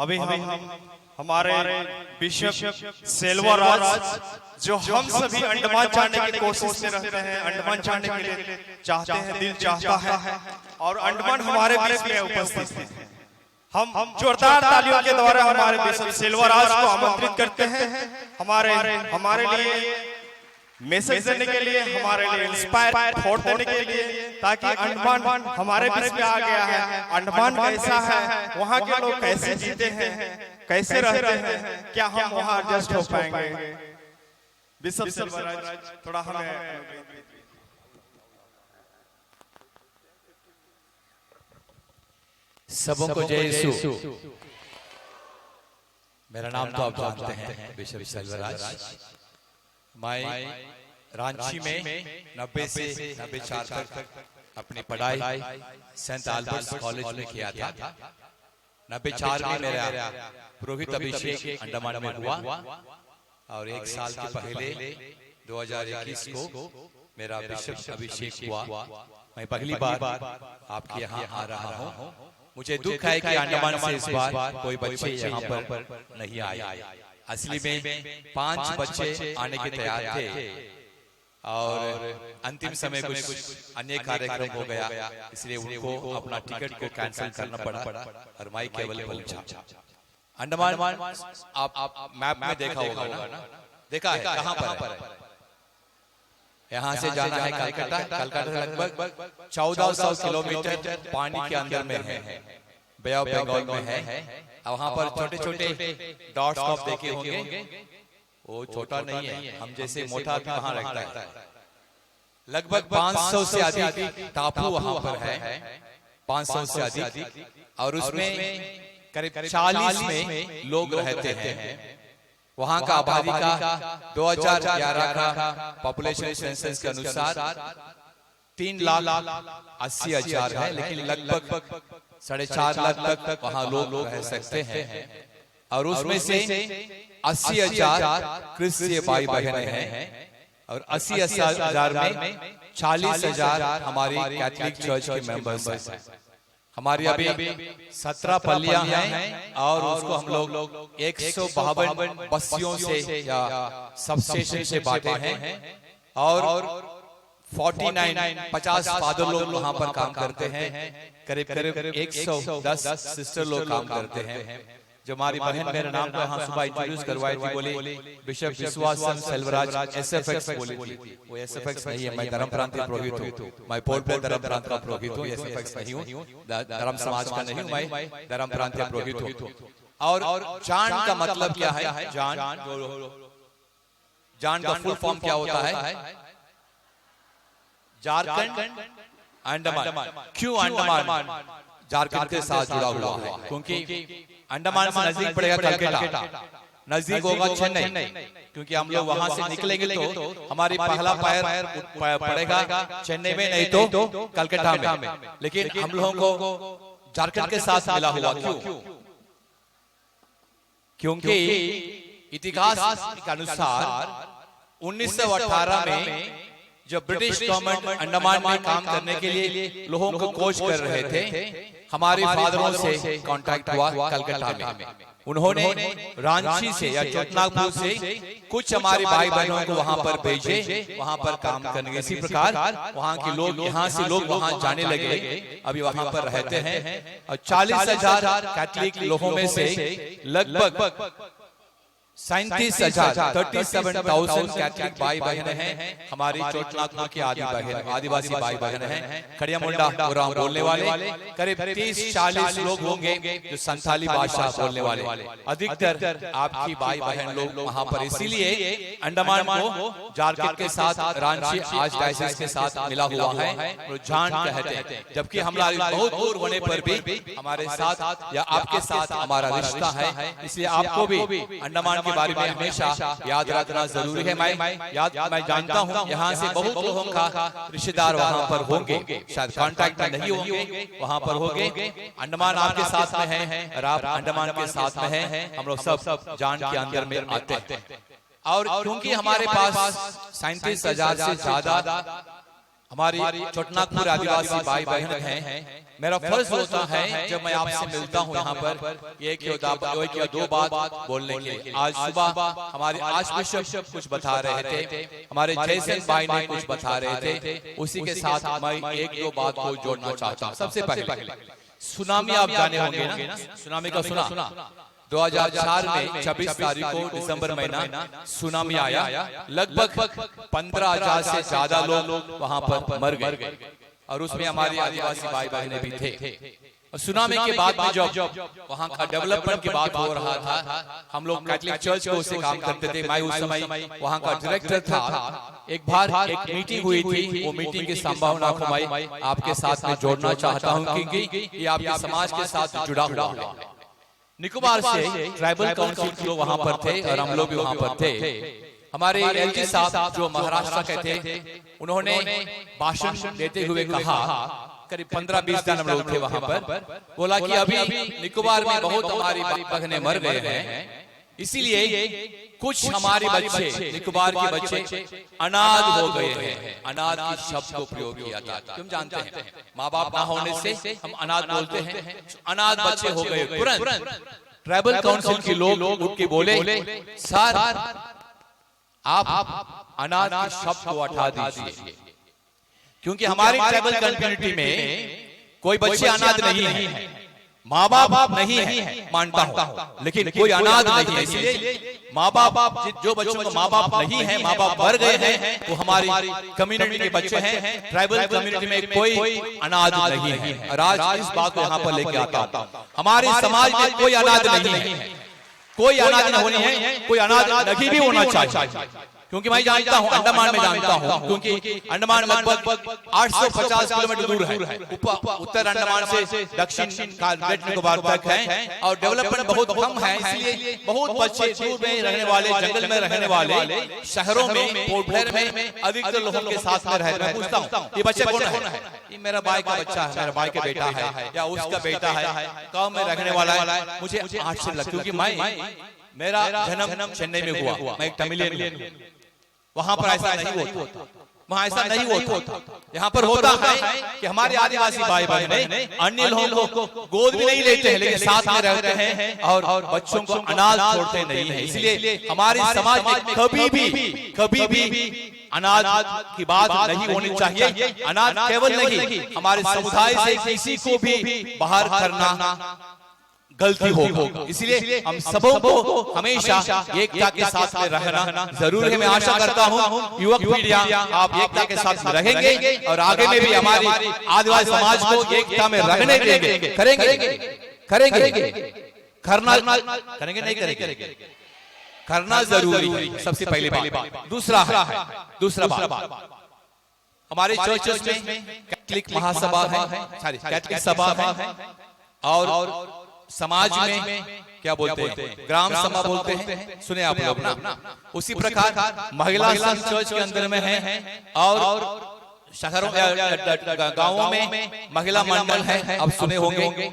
अभी हम हमारे बिशप सेल्वराज जो हम सभी अंडमान जाने की कोशिश में रहते हैं, अंडमान जाने के लिए चाहते हैं, दिल चाहता है और अंडमान हमारे बीच में उपस्थित है। हम जोरदार तालियों के द्वारा हमारे बिशप सेल्वराज को आमंत्रित करते हैं हमारे लिए मैसेज देने के लिए, हमारे लिए इंस्पायर थॉट देने के लिए, ताकि अंडमान हमारे बीच में आ गया है। अंडमान कैसा है, वहाँ के लोग कैसे जीते हैं, कैसे रहते हैं, क्या हम वहाँ एडजस्ट हो पाएंगे? बिशप सेल्वराज थोड़ा हमें सबों को जय यीशु। मेरा नाम तो आप जानते हैं, बिशप सेल्वराज। मैं रांची में 90 से 94 तक अपनी पढ़ाई सेंट अल्बर्ट्स कॉलेज में किया था। 94 में मेरा पुरोहित अभिषेक अंडमान में हुआ और एक साल के पहले 2021 को मेरा बिशप अभिषेक हुआ। मैं पहली बार आपके यहाँ आ रहा हूँ। मुझे दुख है कि अंडमान से इस बार कोई बच्चे यहाँ पर नहीं आए। असली में 5 बच्चे आने के तैयार थे और अंतिम समय कुछ अन्य कार्यक्रम हो गया, इसलिए उनको अपना टिकट को कैंसिल करना पड़ा और मैं केवल पहुंचा। अंडमान आप मैप में देखा होगा ना? देखा है कहाँ पर है? यहाँ से जाना है कलकत्ता। कलकत्ता लगभग 1400 किलोमीटर पानी के अंदर में है, बे ऑफ बंगाल में है। वहाँ पर छोटे छोटे डॉट्स आप देखे होंगे, वो छोटा नहीं है, हम जैसे मोटा भी वहाँ रखता है। लगभग 500 से अधिक टापू वहाँ पर है, 500 से अधिक, और उसमें करीब 40 में लोग रहते हैं। वहाँ का आबादी का 2011 का पॉपुलेशन सेंसस के अनुसार 3,80,000 है, लेकिन लगभग 4.5 लाख तक वहाँ लोग रह सकते हैं। और उसमें से 80,000 क्रिश्चियन भाई बहनें हैं और 80,000 में 40,000 हमारी कैथोलिक चर्च के मेंबर्स हैं। हमारी अभी 17 पल्लियां हैं और उसको हम लोग 152 बस्तियों से या सब स्टेशन से बांटे हैं और 50 फादर लोग वहाँ पर काम करते हैं। करीब 110 सिस्टर लोग काम करते हैं। जो हमारी बहन मेरे नाम को यहाँ सुबह इंट्रोड्यूस करवाई थी, बोली बिशप विश्वासन सेल्वराज SFX बोली थी। वो SFX नहीं है, मैं धर्म प्रांतीय पुरोहित हूँ, मैं पोर्ट पे धर्म प्रांत का पुरोहित हूँ, SFX नहीं हूँ, धर्म समाज का नहीं हूँ, मैं धर्म प्रांतीय पुरोहित हूँ। और जान का मतलब क्या है? जान का फुल फॉर्म क्या होता है? झारखंड अंडमान। क्यों अंडमान? झारखंड के साथ जुड़ा हुआ है, क्योंकि अंडमान से नजदीक पड़ेगा कलकत्ता, नजदीक होगा चेन्नई, क्योंकि हम लोग वहां से निकलेंगे तो हमारी पहला पैर पड़ेगा चेन्नई में, नहीं तो कलकत्ता में। लेकिन हम लोगों को झारखंड के साथ मिला हुआ क्यों? क्योंकि इतिहास के अनुसार 1918 में जब ब्रिटिश गवर्नमेंट अंडमान में काम करने के लिए लोगों को कोच कर रहे थे, हमारे फादरों से कांटेक्ट हुआ कलकत्ता में। उन्होंने रांची से या चोटनागपुर से कुछ हमारे भाई बहनों को वहां पर भेजे, वहां पर काम करने। इसी प्रकार वहां के लोग, यहाँ से लोग वहां जाने लगे, अभी वहां पर रहते हैं। और 40,000 कैथोलिक लोगों में से लगभग 37,000 कैथोलिक भाई बहन हैं। हमारी चोटनागपुर की आदिवासी भाई बहन हैं। खड़िया मुंडा उरांव बोलने वाले करीब 30-40 लोग होंगे जो संथाली भाषा बोलने वाले। अधिकतर आपकी भाई बहन लोग वहाँ पर, इसीलिए अंडमान को झारखंड के साथ रांची आज डायसिस के साथ मिला हुआ है, रुझान कहते हैं। जबकि हमारे बहुत दूर होने पर भी हमारे साथ या आपके साथ हमारा रिश्ता है, इसलिए आपको भी अंडमान के बारे में हमेशा याद रखना जरूरी है। मैं जानता हूँ यहाँ से बहुत लोगों का रिश्तेदार वहाँ पर होंगे, शायद कांटेक्ट में नहीं होंगे, वहाँ पर होंगे। अंडमान आपके साथ में है और आप अंडमान के साथ में हैं। हम लोग सब जान के अंदर में आते हैं। और क्योंकि हमारे पास 37,000 से ज्यादा हमारी छोटनागपुर आदिवासी भाई बहन हैं, मेरा फर्ज होता है जब मैं आपसे मिलता हूं यहाँ पर एक या दो बात बोलने के लिए। आज सुबह हमारे आर्चबिशप कुछ बता रहे थे, हमारे जयसेन भाई ने कुछ बता रहे थे, उसी के साथ मैं एक दो बात को जोड़ना चाहता हूँ। सबसे पहले सुनामी आप जाने होंगे ना, सुनामी का सुना 2004 में 26 तारीख को दिसंबर महीना सुनामी आया, लगभग 15,000 से ज्यादा लोग वहां पर मर गए और उसमें हमारे आदिवासी भाई बहनें भी थे। और सुनामी के बाद में जब वहां का डेवलपमेंट की बात हो रहा था, हम लोग कैथोलिक चर्च को उससे काम करते थे, मैं उस समय वहां का डायरेक्टर था। एक बार एक मीटिंग हुई थी, वो मीटिंग की संभावना को मैं आपके साथ में जोड़ना चाहता हूँ क्योंकि ये आपके समाज के साथ जुड़ा हुआ है। निकोबार से ट्राइबल काउंसिल के लोग वहां पर थे और हम लोग भी वहां पर थे। हमारे एलजी साहब जो महाराष्ट्र के थे, उन्होंने भाषण देते हुए कहा, करीब 15-20 जन हम लोग थे वहां पर, बोला कि अभी निकोबार में बहुत हमारी बहनें मर गए हैं, इसीलिए कुछ हमारे बच्चे, निकोबार के बच्चे अनाथ हो गए हैं। अनाथ की शब्द को प्रयोग किया जाता है, तुम जानते हैं माँ बाप ना होने से हम अनाथ बोलते हैं, अनाथ बच्चे हो गए। तुरंत ट्राइबल काउंसिल के लोग उठ के बोले, सर आप अनाथ के शब्द को हटा दीजिए, क्योंकि हमारी ट्राइबल कम्युनिटी में कोई बच्चे अनाथ नहीं है, माँ बाप नहीं है, मानता हूँ, लेकिन कोई अनाथ नहीं है। इसलिए माँ बाप, जो बच्चों को माँ बाप नहीं है, माँ बाप मर गए हैं, वो हमारी कम्युनिटी के बच्चे हैं। ट्राइबल कम्युनिटी में कोई अनाथ नहीं है। और आज इस बात को यहाँ पर लेके आता हूँ, हमारे समाज में कोई अनाथ नहीं है, कोई अनाथ नहीं होनी है, कोई अनाथ नहीं भी होना चाहिए। क्योंकि मैं जानता हूं, अंडमान में जानता हूं, क्योंकि अंडमान लगभग 850 किलोमीटर दूर है, उत्तर अंडमान से दक्षिण ग्रेट निकोबार तक है, और डेवलपमेंट बहुत कम है, इसलिए बहुत बच्चे दूर में रहने वाले, जंगल में रहने वाले, शहरों में, पोर्ट ब्लेयर में अधिकतर लोगों के साथ में रहते हैं। पूछता हूँ, ये बच्चे कौन है? ये मेरा भाई का बच्चा है, मेरा भाई का बेटा है, या उसका बेटा है, गाँव में रहने वाला है। मुझे आश्चर्य लगता है, क्योंकि मेरा जन्म चेन्नई में हुआ, मैं एक तमिलियन, वहां पर ऐसा नहीं होता, वहां ऐसा नहीं होता। यहाँ पर होता है कि हमारे आदिवासी भाई बहनें अन्य लोगों को गोद भी नहीं लेते हैं, लेकिन साथ में रहते हैं और बच्चों को अनाथ छोड़ते नहीं है। इसलिए हमारे समाज में कभी भी अनाथ की बात नहीं होनी चाहिए। अनाथ केवल नहीं, हमारे समुदाय से किसी को भी बाहर करना गलती होगा। इसलिए हम सबों को हमेशा एकता के साथ में रहना जरूर है। मैं आशा करता हूं युवक पीढ़ियां आप एकता के साथ में रहेंगे और आगे में भी हमारी आदिवासी समाज को एकता में रहने देंगे। करेंगे नहीं करेंगे, करना जरूरी है, सबसे पहली बात। दूसरा बात, हमारे चर्चेस में कैथोलिक महासभा है, कैथोलिक सभा है, और समाज में क्या बोलते हैं, ग्राम सभा बोलते हैं, सुने आप लोग ना। उसी प्रकार महिला संघ चर्च के अंदर में है, और शहरों गांवों में महिला मंडल है, आप सुने होंगे।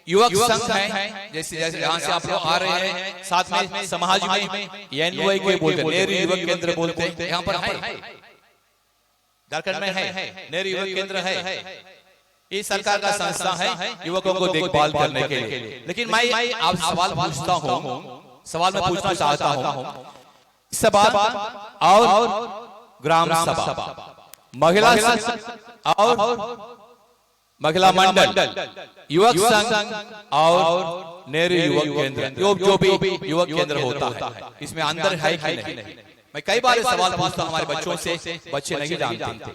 युवक संघ है, जैसे यहाँ से आप लोग आ रहे हैं, साथ में समाज में एनवाई के बोलते हैं, नेहरू युवक केंद्र बोलते हैं, यहाँ पर है, झारखंड में है नेहरू युवक केंद्र है। ये सरकार का संस्था है युवकों को देखभाल करने के लिए। लेकिन मैं आप सवाल पूछता हूँ, सवाल मैं पूछना चाहता हूँ, सभा और ग्राम सभा, महिला संघ और महिला मंडल, युवक संघ और नेहरू युवक केंद्र, जो भी युवक केंद्र होता है, इसमें अंतर है कि नहीं? मैं कई बार सवाल पूछता हूँ हमारे बच्चों से, बच्चे नहीं जानते।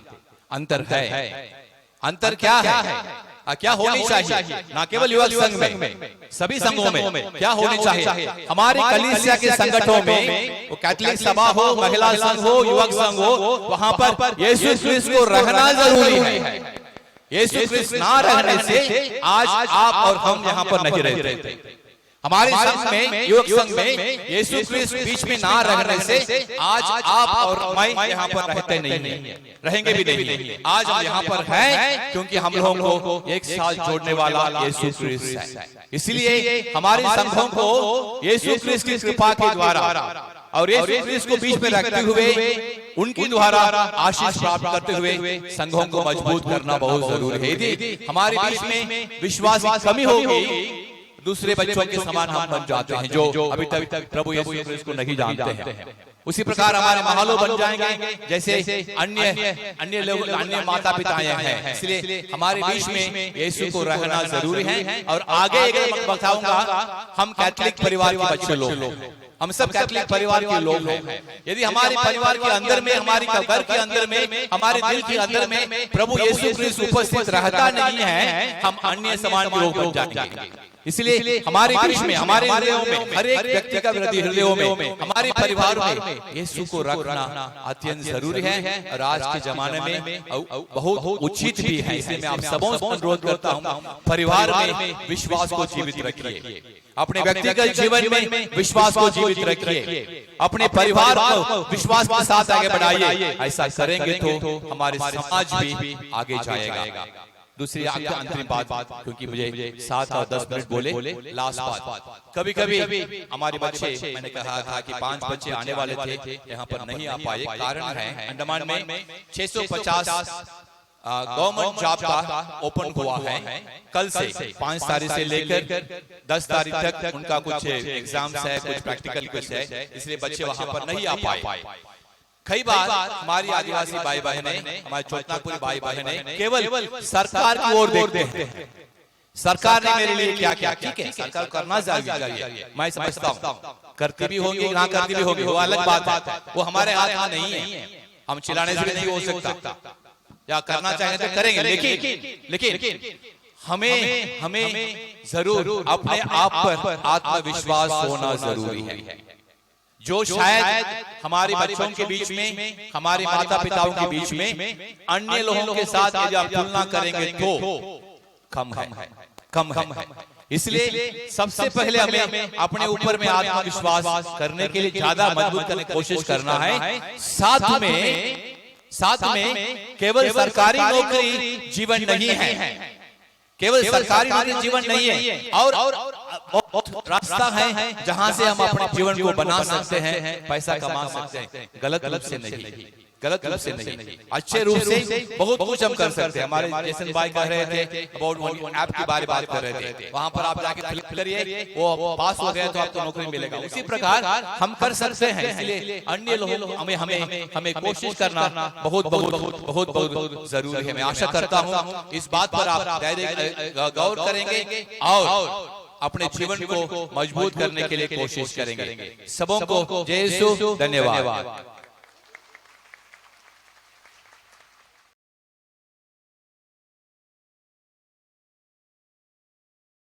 अंतर है। अंतर क्या है? क्या होनी चाहिए? ना केवल युवक संघ में, सभी संघों में क्या होनी चाहिए? हमारे कलीसिया के संगठनों में, वो कैथोलिक सभा हो, महिला संघ हो, युवक संघ हो, वहां पर यीशु क्रिस्त को रहना जरूरी है। यीशु क्रिस्त ना रहने से आज आप और हम यहाँ पर नहीं रहते। हमारे संघ में, युवक संघ में यीशु क्रिस्त बीच में ना रहने से आज आप और मैं यहाँ पर रहते नहीं, रहेंगे भी नहीं। आज हम यहाँ पर हैं क्योंकि हम लोगों को एक साथ जोड़ने वाला यीशु क्रिस्त है। इसलिए हमारे संघों को यीशु क्रिस्त की कृपा के द्वारा और यीशु क्रिस्त को बीच में रखते हुए उनके द्वारा आशीष प्राप्त करते हुए संघों को मजबूत करना बहुत जरूरी है। यदि हमारे बीच में विश्वास की कमी होगी, दूसरे बच्चों के समान हम बन जाते हैं जो अभी तक प्रभु यीशु क्रिस्त को नहीं जानते हैं। उसी प्रकार हमारे महलों बन जाएंगे जैसे अन्य लोग, अन्य माता पिता हैं। इसलिए हमारे बीच में यीशु को रहना जरूरी है। और आगे मैं बताऊंगा, हम कैथोलिक परिवार के बच्चे लोग, हम सब कैथोलिक परिवार के लोग हैं। यदि हमारे परिवार के अंदर में, हमारे घर के अंदर में, हमारे दिल के अंदर में प्रभु यीशु क्रिस्त उपस्थित रहता नहीं है, हम अन्य समान के लोग बन जाएंगे। इसलिए हमारे बीच में, हमारे हृदयों में, हर एक व्यक्ति का हृदयों में, हमारे परिवार में यीशु को रखना अत्यंत जरूरी है। और आज के जमाने में बहुत उचित भी है। इसलिए मैं आप सबों से अनुरोध करता हूँ, परिवार में विश्वास को जीवित रखिए, अपने व्यक्तिगत जीवन में विश्वास को जीवित रखिए, अपने परिवार को विश्वास के साथ आगे बढ़ाइए। ऐसा करेंगे तो हमारे समाज भी आगे जाएगा। दूसरी अंतिम बात, क्योंकि मुझे 7 और 10 मिनट बोले, लास्ट बात, कभी कभी हमारे बच्चे, मैंने कहा था कि 5 बच्चे आने वाले थे, यहाँ पर नहीं आ पाए। कारण है, अंडमान में 650 गवर्नमेंट जॉब का ओपन हुआ है। कल से 5 तारीख से लेकर 10 तारीख तक उनका कुछ एग्जाम्स है, कुछ प्रैक्टिकल कुछ है, इसलिए बच्चे वहां पर नहीं आ पाए। कई बार हमारी आदिवासी भाई बहनें, हमारे चोटनापुरी भाई बहनें केवल सरकार की ओर देखते हैं, सरकार ने मेरे लिए क्या किया। ठीक है, सरकार करना चाहिए, मैं समझता हूँ, करती भी होंगी, ना करती भी होगी, वो अलग बात है, वो हमारे हाथ में नहीं है, हम चिल्लाने से नहीं हो सकता, या करना चाहें तो करेंगे। लेकिन हमें जरूर अपने आप पर आत्मविश्वास होना जरूरी है। जो शायद हमारे बच्चों के बीच में, हमारे माता पिताओं के बीच में अन्य लोगों के साथ यदि आप तुलना करेंगे तो कम है। इसलिए सबसे पहले हमें अपने ऊपर में आत्मविश्वास करने के लिए ज्यादा मजबूत करने की कोशिश करना है। साथ में केवल सरकारी नौकरी जीवन नहीं है, केवल सरकारी नौकरी जीवन नहीं है, और रास्ता है जहां से हम अपने जीवन को बना सकते हैं, पैसा कमा सकते हैं, गलत रूप से नहीं, गलत रूप से नहीं, अच्छे रूप से बहुत कुछ हम कर सकते हैं। हमारे जैसन भाई कह रहे थे अबाउट ऐप के बारे में बात कर रहे थे, वहां पर आप जाके क्लिक करिए, वो पास हो गया तो आपको नौकरी मिलेगा। उसी प्रकार हम कर सकते हैं। इसलिए अन्य लोगों हमें कोशिश करना बहुत जरूरी है। मैं आशा करता हूँ इस बात पर आप गौर करेंगे और अपने जीवन को मजबूत करने के लिए कोशिश करेंगे। सबों को जय यीशु, धन्यवाद।